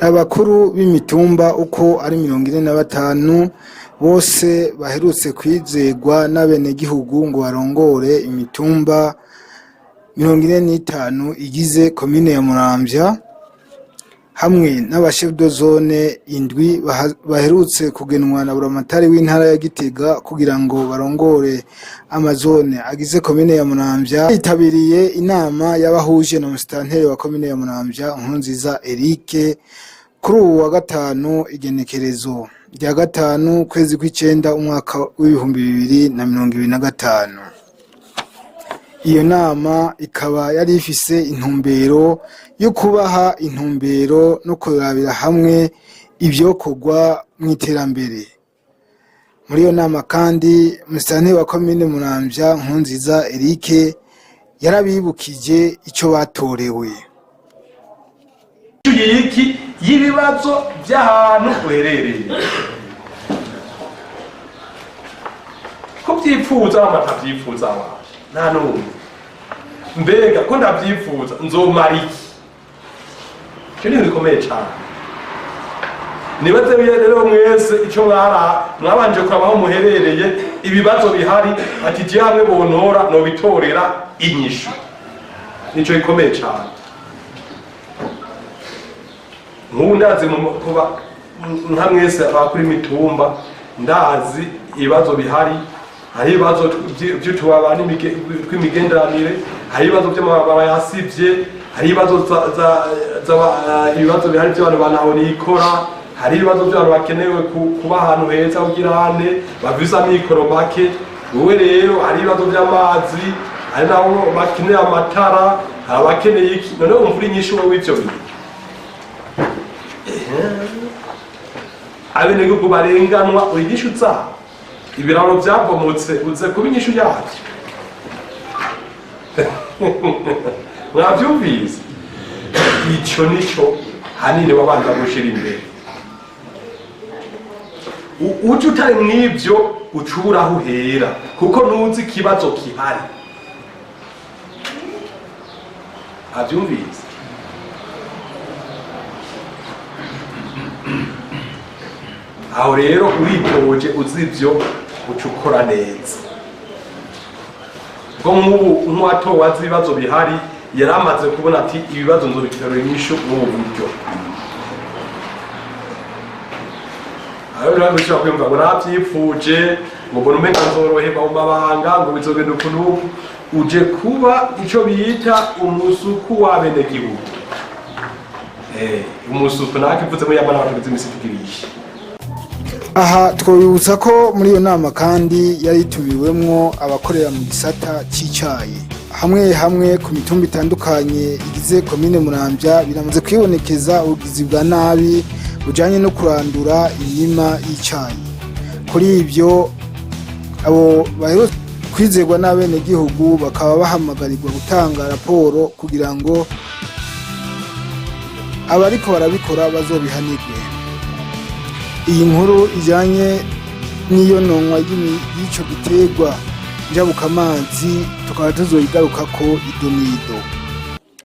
abakuru b'imitumba uko ari 45 bose baherutse kwizegwa n'abenegihugu ngo barongore imitumba 45 igize komine ya Muramvya hamwe n'abashef de zone indwi baherutse kugenwa na buramatari w'intara ya Gitega kugira ngo barongore amazone agize komine ya Muramvya. Yitabiriye inama y'abahuje na musitanteri wa komine ya Muramvya Nkurunziza Eric kuri ubu wa gatanu igenekerezo rya gatanu kwezi kw'icenda umwaka w'2025. Iyo nama ikaba yari ifise intumbero yo kubaha intumbero no kurabira hamwe ivyokorwa mw'iterambere. Muri iyo nama kandi musitanteri wa komine Muramvya Nkurunziza Eric yarabibukije ico batorewe. Iki y'ibibazo by'ahantu uherereye ko byipfuza amatavyifuza nta n'umwe mbega ko ndavyifuza nzomara iki? Cyo ni bikomeye cyane. Nibaze rero mwese ico mwabanje kurabaho muherereye ibibazo bihari ati je hamwe bontora no bitorera inyishu. Nico bikomeye cyane. Ndazi kuba nka mwese abakuri imitumba ndazi ibibazo bihari, hari ibibazo by'utubabana tw'imigenderanire, hari ibibazo by'amabara yasivye, hari ibibazo ibibazo bihari by'abantu banabona ikora, hari ibibazo by'abantu bakenewe kuba ahantu heza ugirane bavisa amikoro make. Wowe rero hari ibibazo by'amazi, hari nabo bakeneye amatara, abakeneye iki, none umvura inyishu wowe ivyo bintu abenegihugu barenganwa uyigisha utsa ibiraro byabomotse uze kuba inyishu yacyo. Mwabyumvise? Ico nico hanini wabanza gushira imbere. Uje utari mw'ivyo ucura aho uhera kuko ntuzi ikibazo kihari. Abyumvise? Aho rero uritoje uzivyo ucukora neza. Ngo nk'ubu nk'uwato wazi ibibazo bihari yaramaze kubona ati ibibazo nzobitorera inyishu mu buryo. Aho rero bishobora kwumva ngo navyipfuje ngo mbona umenga nzoroheba mu mabanga ngo bizogenda ukuntu uje kuba ico biyita umusuku w'abenegihugu. Umusuku nakivuze muri yamara batugize imisikirisha. Aha twibutsa ko muri iyo nama kandi yari itumiwemwo abakorera mu gisata c'icayi. Hamwe ku mitumba itandukanye igize komine Muramvya biramaze kwibonekeza ubugizi bwa nabi bujanye no kurandura imirima y'icayi. Kuri ivyo abo baherutse kwizegwa n'abenegihugu bakaba bahamagarirwa gutanga raporo kugira ngo abariko barabikora bazobihanirwe. Iyi nkuru ijanye n'iyo nonwa y'ico giterwa njabukamazi tukaba tuzoyigarukako idonido.